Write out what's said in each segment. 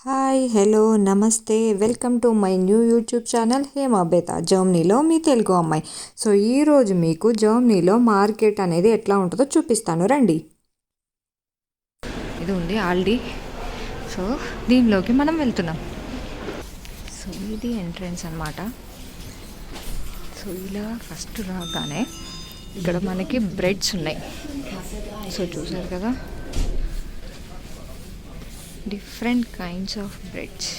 Hi hello నమస్తే welcome to my new YouTube channel హేమాబేత జర్మనీలో మీ తెలుగు అమ్మాయి. సో ఈరోజు మీకు జర్మనీలో మార్కెట్ అనేది ఎట్లా ఉంటుందో చూపిస్తాను రండి. ఇది ఉంది ఆల్డీ. సో దీనిలోకి మనం వెళ్తున్నాం. సో ఇది ఎంట్రన్స్ అన్నమాట. సో ఇలా ఫస్ట్ రాగానే ఇక్కడ మనకి బ్రెడ్స్ ఉన్నాయి. సో చూసారు కదా, different kinds of breads.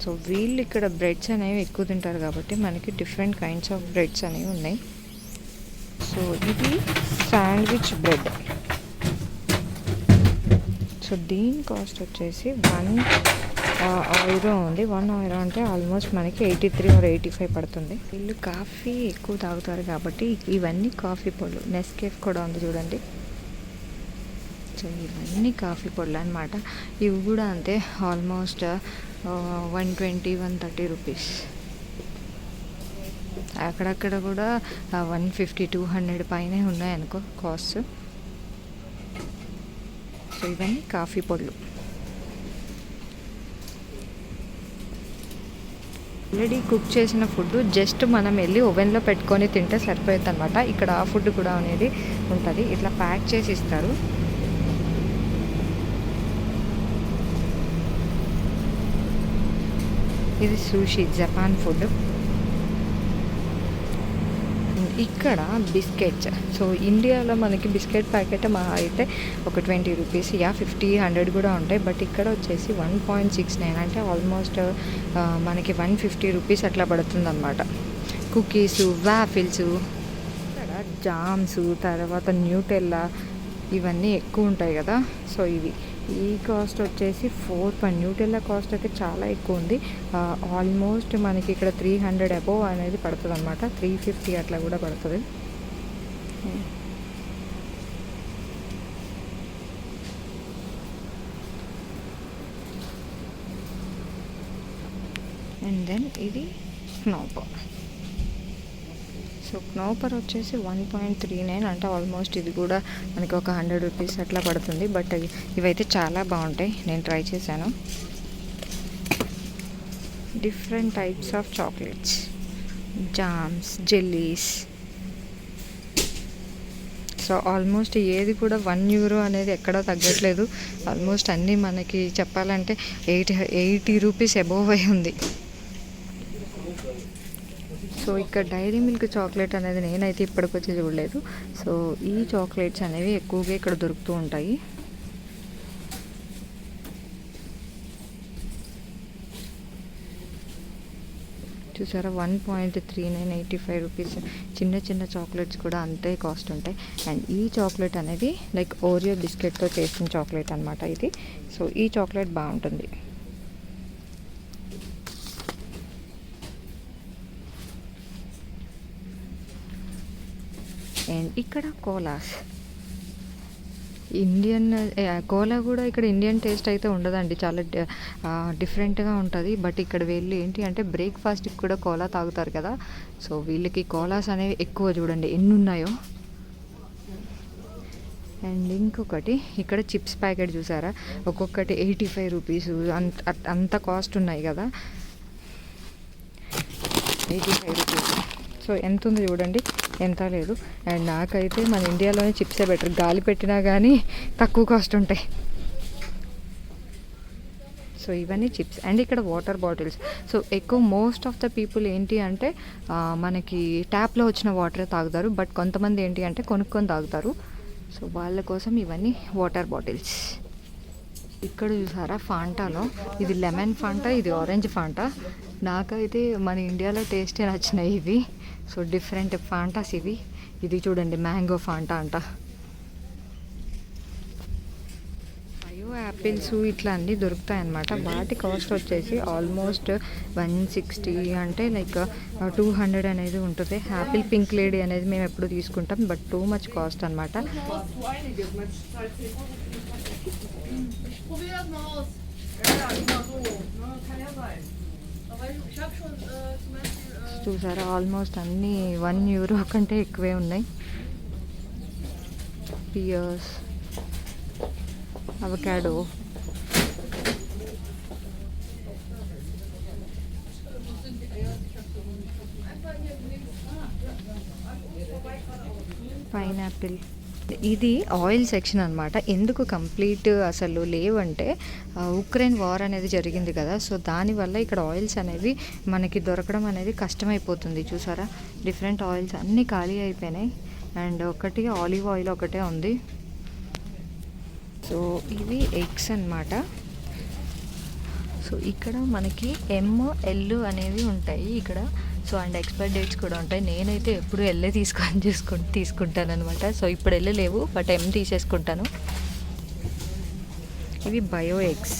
So వీళ్ళు ఇక్కడ బ్రెడ్స్ అనేవి ఎక్కువ తింటారు కాబట్టి మనకి డిఫరెంట్ కైండ్స్ ఆఫ్ బ్రెడ్స్ అనేవి ఉన్నాయి. సో ఇది శాండ్విచ్ బ్రెడ్. సో దీని కాస్ట్ వచ్చేసి €1 ఉంది. €1 అంటే ఆల్మోస్ట్ మనకి 83 or 85 పడుతుంది. వీళ్ళు కాఫీ ఎక్కువ తాగుతారు కాబట్టి ఇవన్నీ కాఫీ పొడులు. నెస్కేఫ్ కూడా ఉంది చూడండి. సో ఇవన్నీ కాఫీ పొడులు అనమాట. ఇవి కూడా అంతే, ఆల్మోస్ట్ 120-130 రూపీస్. అక్కడక్కడ కూడా 150-200 పైనే ఉన్నాయనుకో కాస్ట్. సో ఇవన్నీ కాఫీ పొడులు. ఆల్రెడీ కుక్ చేసిన ఫుడ్ జస్ట్ మనం వెళ్ళి ఓవెన్లో పెట్టుకొని తింటే సరిపోతుంది అనమాట. ఇక్కడ ఆ ఫుడ్ కూడా అనేది ఉంటుంది, ఇట్లా ప్యాక్ చేసి ఇస్తారు. ఇది సూషి, జపాన్ ఫుడ్. ఇక్కడ బిస్కెట్స్. సో ఇండియాలో మనకి బిస్కెట్ ప్యాకెట్ మా అయితే ఒక 20 రూపీస్, 50-100 కూడా ఉంటాయి. బట్ ఇక్కడ వచ్చేసి 1.69 అంటే ఆల్మోస్ట్ మనకి 150 రూపీస్ అట్లా పడుతుంది అనమాట. కుకీసు, వాఫిల్స్, ఇక్కడ జామ్స్, తర్వాత న్యూటెల్లా ఇవన్నీ ఎక్కువ ఉంటాయి కదా. సో ఇవి ఈ కాస్ట్ వచ్చేసి 4 న్యూటెల్లా కాస్ట్ అయితే చాలా ఎక్కువ ఉంది. ఆల్మోస్ట్ మనకి ఇక్కడ 300 అబోవ్ అనేది పడుతుంది అనమాట. 350 అట్లా కూడా పడుతుంది. అండ్ దెన్ ఇది స్నాపర్. సో క్నోపర్ వచ్చేసి 1.39 అంటే ఆల్మోస్ట్ ఇది కూడా మనకి ఒక 100 రూపీస్ అట్లా పడుతుంది. బట్ ఇవైతే చాలా బాగుంటాయి, నేను ట్రై చేశాను. Different types of chocolates, jams, jellies. So almost ఏది కూడా €1 అనేది ఎక్కడా తగ్గట్లేదు. ఆల్మోస్ట్ అన్నీ మనకి చెప్పాలంటే 80 రూపీస్ అబోవ్ అయి ఉంది. సో ఇక్కడ డైరీ మిల్క్ చాక్లెట్ అనేది నేనైతే ఇప్పటికొచ్చి చూడలేదు. సో ఈ చాక్లెట్స్ అనేవి ఎక్కువగా ఇక్కడ దొరుకుతూ ఉంటాయి. చూసారా, 1.39, 85 రూపీస్. చిన్న చిన్న చాక్లెట్స్ కూడా అంతే కాస్ట్ ఉంటాయి. అండ్ ఈ చాక్లెట్ అనేది లైక్ ఓరియో బిస్కెట్తో చేసిన చాక్లెట్ అనమాట ఇది. సో ఈ చాక్లెట్ బాగుంటుంది. అండ్ ఇక్కడ కోలాస్. ఇండియన్ కోలా కూడా ఇక్కడ ఇండియన్ టేస్ట్ అయితే ఉండదండి, చాలా డిఫరెంట్గా ఉంటుంది. బట్ ఇక్కడ వెళ్ళి ఏంటి అంటే బ్రేక్ఫాస్ట్కి కూడా కోలా తాగుతారు కదా. సో వీళ్ళకి కోలాస్ అనేవి ఎక్కువ, చూడండి ఎన్ని ఉన్నాయో. అండ్ ఇంకొకటి ఇక్కడ చిప్స్ ప్యాకెట్ చూసారా, ఒక్కొక్కటి 85 రూపీస్ అంత కాస్ట్ ఉన్నాయి కదా. 85 రూపీస్. సో ఎంత ఉంది చూడండి, ఎంత లేదు. అండ్ నాకైతే మన ఇండియాలోనే చిప్సే బెటర్, గాలి పెట్టినా కానీ తక్కువ కాస్ట్ ఉంటాయి. సో ఇవన్నీ చిప్స్. అండ్ ఇక్కడ వాటర్ బాటిల్స్. సో ఎక్కువ మోస్ట్ ఆఫ్ ద పీపుల్ ఏంటి అంటే మనకి ట్యాప్లో వచ్చిన వాటరే తాగుతారు. బట్ కొంతమంది ఏంటి అంటే కొనుక్కొని తాగుతారు. సో వాళ్ళ కోసం ఇవన్నీ వాటర్ బాటిల్స్. ఇక్కడ చూసారా ఫాంటాలో, ఇది లెమన్ ఫాంటా, ఇది ఆరెంజ్ ఫాంటా. నాకైతే మన ఇండియాలో టేస్టే నచ్చినాయి ఇవి. సో డిఫరెంట్ ఫాంటాస్ ఇవి. ఇది చూడండి మ్యాంగో ఫాంటా అంట. యాపిల్స్ ఇట్లా అన్నీ దొరుకుతాయి అన్నమాట. వాటి కాస్ట్ వచ్చేసి ఆల్మోస్ట్ 160 అంటే లైక్ 200 అనేది ఉంటుంది. యాపిల్ పింక్ లేడీ అనేది మేము ఎప్పుడు తీసుకుంటాం, బట్ టూ మచ్ కాస్ట్ అనమాట. చూసారా, ఆల్మోస్ట్ అన్నీ €1 కంటే ఎక్కువే ఉన్నాయి. Pears, avocado, pineapple. ఇది ఆయిల్ సెక్షన్ అనమాట. ఎందుకు కంప్లీట్ అసలు లేవంటే ఉక్రెయిన్ వార్ అనేది జరిగింది కదా, సో దానివల్ల ఇక్కడ ఆయిల్స్ అనేవి మనకి దొరకడం అనేది కష్టమైపోతుంది. చూసారా, డిఫరెంట్ ఆయిల్స్ అన్నీ ఖాళీ అయిపోయినాయి. అండ్ ఒకటి ఆలివ్ ఆయిల్ ఒకటే ఉంది. సో ఇవి ఎగ్స్ అన్నమాట. సో ఇక్కడ మనకి ML అనేవి ఉంటాయి ఇక్కడ. సో అండ్ ఎక్స్పైర్ డేట్స్ కూడా ఉంటాయి. నేనైతే ఎప్పుడు ఎల్లే తీసుకుంటాను అనమాట. సో ఇప్పుడు వెళ్ళలేవు, బట్ M తీసేసుకుంటాను. ఇవి బయో ఎగ్స్.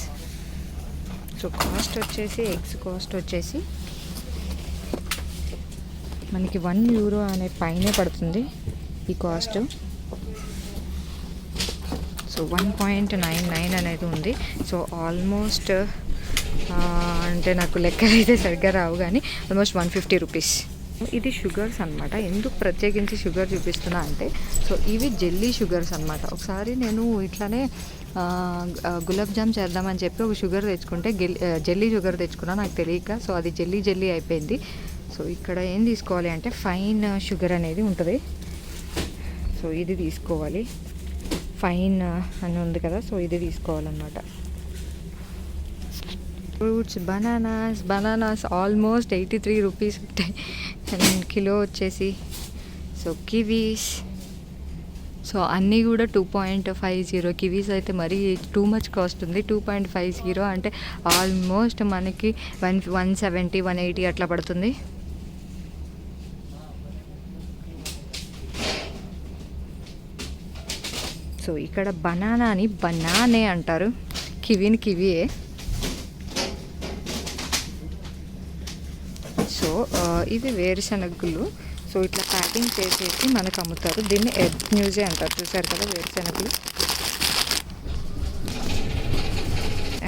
సో కాస్ట్ వచ్చేసి ఎగ్స్ కాస్ట్ వచ్చేసి మనకి €1 అనే పైనే పడుతుంది ఈ కాస్ట్. సో 1.99 అనేది ఉంది. సో ఆల్మోస్ట్ అంటే నాకు లెక్కలు అయితే సరిగ్గా రావు, కానీ ఆల్మోస్ట్ ₹150. ఇది షుగర్స్ అనమాట. ఎందుకు ప్రత్యేకించి షుగర్ చూపిస్తున్నా అంటే, సో ఇవి జెల్లీ షుగర్స్ అనమాట. ఒకసారి నేను ఇట్లానే గులాబ్ జామ్ చేద్దామని చెప్పి ఒక షుగర్ తెచ్చుకుంటే జెల్లీ షుగర్ తెచ్చుకున్నా నాకు తెలియక. సో అది జెల్లీ అయిపోయింది. సో ఇక్కడ ఏం తీసుకోవాలి అంటే ఫైన్ షుగర్ అనేది ఉంటుంది. సో ఇది తీసుకోవాలి. ఫైన్ అని ఉంది కదా, సో ఇది తీసుకోవాలన్నమాట. ఫ్రూట్స్, బనానాస్ ఆల్మోస్ట్ ₹83 ఉంటాయి. అండ్ కిలో వచ్చేసి సో కివీస్. సో అన్నీ కూడా 2.50. కివీస్ అయితే మరీ టూ మచ్ కాస్ట్ ఉంది. 2.50 అంటే ఆల్మోస్ట్ మనకి 170, 180 అట్లా పడుతుంది. సో ఇక్కడ బనానాని బనానే అంటారు, కివీని కివీయే. సో ఇవి వేరుశనగలు. సో ఇట్లా ప్యాకింగ్ చేసేసి మనకు అమ్ముతారు. దీన్ని ఎగ్ న్యూజే అంటారు. చూసారు కదా వేరుశనగలు.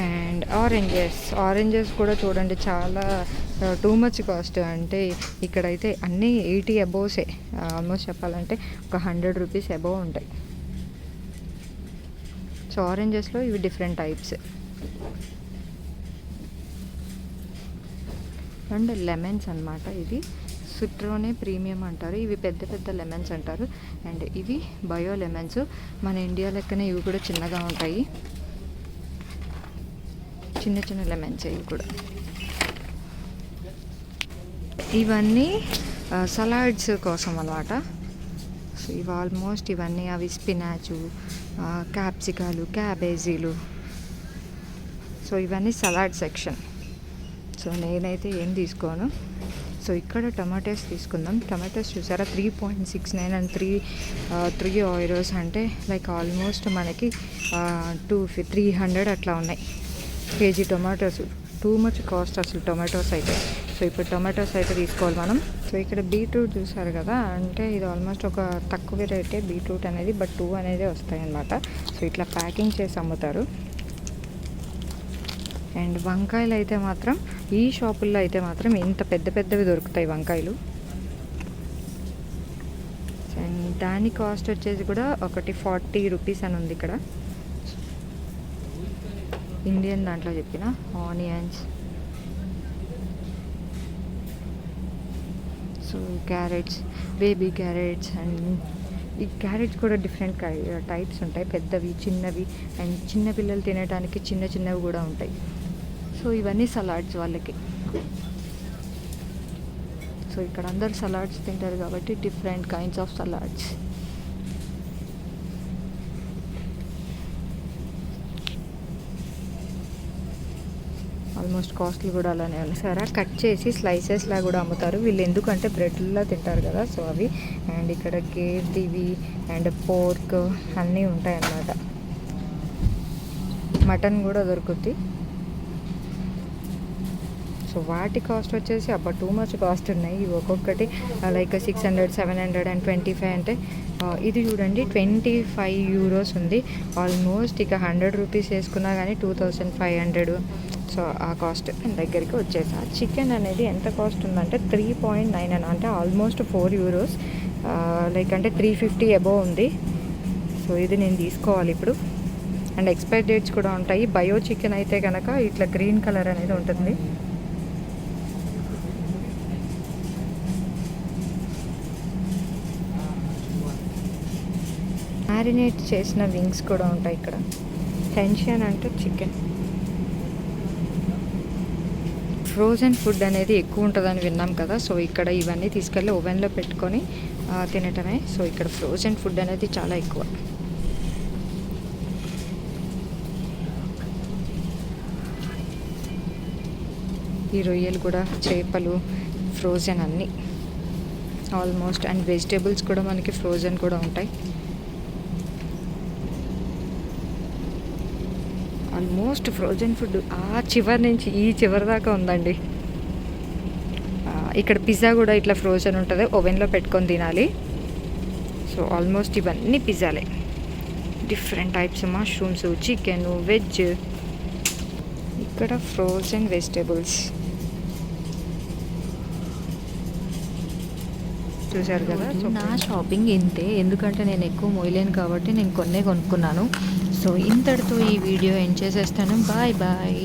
అండ్ ఆరెంజెస్ కూడా చూడండి, చాలా టూ మచ్ కాస్ట్. అంటే ఇక్కడైతే అన్నీ 80 అబోవ్సే. ఆల్మోస్ట్ చెప్పాలంటే ఒక ₹100 అబోవ్ ఉంటాయి. సో ఆరెంజెస్లో ఇవి డిఫరెంట్ టైప్స్. అండ్ లెమన్స్ అనమాట. ఇది సిట్రోనే ప్రీమియం అంటారు. ఇవి పెద్ద లెమన్స్ అంటారు. అండ్ ఇవి బయో లెమన్స్. మన ఇండియా లెక్కనే ఇవి కూడా చిన్నగా ఉంటాయి. చిన్న లెమన్స్ ఇవి కూడా. ఇవన్నీ సలాడ్స్ కోసం అన్నమాట. సో ఇవి ఆల్మోస్ట్ ఇవన్నీ అవి స్పినాచు, క్యాప్సికాలు, క్యాబేజీలు. సో ఇవన్నీ సలాడ్ సెక్షన్. సో నేనైతే ఏం తీసుకోను. సో ఇక్కడ టమాటోస్ తీసుకుందాం. టమాటోస్ చూసారా, 3.69 అండ్ 3 €3 అంటే లైక్ ఆల్మోస్ట్ మనకి 300 అట్లా ఉన్నాయి KG tomatoes. Too much cost అసలు టొమాటోస్ అయితే. సో ఇప్పుడు టొమాటోస్ అయితే తీసుకోవాలి మనం. సో ఇక్కడ బీట్రూట్ చూసారు కదా, అంటే ఇది ఆల్మోస్ట్ ఒక తక్కువ రేటే బీట్రూట్ అనేది, బట్ 2 అనేది వస్తాయి అన్నమాట. సో ఇట్లా ప్యాకింగ్ చేసి అమ్ముతారు. అండ్ వంకాయలు అయితే మాత్రం ఈ షాపుల్లో అయితే మాత్రం ఇంత పెద్దవి దొరుకుతాయి వంకాయలు. అండ్ దాని కాస్ట్ వచ్చేసి కూడా ఒకటి ₹40 అని ఉంది ఇక్కడ. ఇండియన్ దాంట్లో చెప్పిన onions. So carrots, baby carrots. And ఈ క్యారెట్స్ కూడా డిఫరెంట్ టైప్స్ ఉంటాయి, పెద్దవి, చిన్నవి. అండ్ చిన్న పిల్లలు తినడానికి చిన్నవి కూడా ఉంటాయి. సో ఇవన్నీ సలాడ్స్ వాళ్ళకి. సో ఇక్కడ అందరు సలాడ్స్ తింటారు కాబట్టి different kinds of salads. Almost కాస్ట్లు కూడా అలానే ఉన్నాయి. సరే కట్ చేసి స్లైసెస్లా కూడా అమ్ముతారు వీళ్ళు, ఎందుకంటే బ్రెడ్లా తింటారు కదా, సో అవి. అండ్ ఇక్కడ గేదెవి అండ్ పోర్క్ అన్నీ ఉంటాయి అన్నమాట. మటన్ కూడా దొరుకుద్ది. సో వాటి కాస్ట్ వచ్చేసి టూ మచ్ కాస్ట్ ఉన్నాయి. ఇవి ఒక్కొక్కటి లైక్ 600, 700 అండ్ 25 అంటే ఇది చూడండి €25 ఉంది. ఆల్మోస్ట్ ఇక ₹100 వేసుకున్నా కానీ 2500. సో ఆ కాస్ట్ దగ్గరికి వచ్చేసా. చికెన్ అనేది ఎంత కాస్ట్ ఉందంటే 3.9 అంటే ఆల్మోస్ట్ €4, లైక్ అంటే 350 అబోవ్ ఉంది. సో ఇది నేను తీసుకోవాలి ఇప్పుడు. అండ్ ఎక్స్పైరీ డేట్స్ కూడా ఉంటాయి. బయో చికెన్ అయితే కనుక ఇట్లా గ్రీన్ కలర్ అనేది ఉంటుంది. మ్యారినేట్ చేసిన వింగ్స్ కూడా ఉంటాయి ఇక్కడ. టెన్షన్ అంటే చికెన్. ఫ్రోజన్ ఫుడ్ అనేది ఎక్కువ ఉంటుందని విన్నాం కదా, సో ఇక్కడ ఇవన్నీ తీసుకెళ్ళి ఓవెన్లో పెట్టుకొని తినటమే. సో ఇక్కడ ఫ్రోజన్ ఫుడ్ అనేది చాలా ఎక్కువ. ఈ రొయ్యలు కూడా, చేపలు ఫ్రోజన్ అన్నీ ఆల్మోస్ట్. అండ్ వెజిటేబుల్స్ కూడా మనకి ఫ్రోజన్ కూడా ఉంటాయి. ఆల్మోస్ట్ ఫ్రోజన్ ఫుడ్ ఆ చివరి నుంచి ఈ చివరి దాకా ఉందండి. ఇక్కడ పిజ్జా కూడా ఇట్లా ఫ్రోజన్ ఉంటుంది, ఓవెన్లో పెట్టుకొని తినాలి. సో ఆల్మోస్ట్ ఇవన్నీ పిజ్జాలే. Different types mushrooms, chicken, veg. ఇక్కడ ఫ్రోజన్ వెజిటేబుల్స్ చూశారు కదా. సో నా షాపింగ్ ఇంతే, ఎందుకంటే నేను ఎక్కువ మోయలేను కాబట్టి నేను కొన్నే కొనుక్కున్నాను. సో ఇంతటితో ఈ వీడియో ఎండ్ చేసేస్తాను. Bye bye.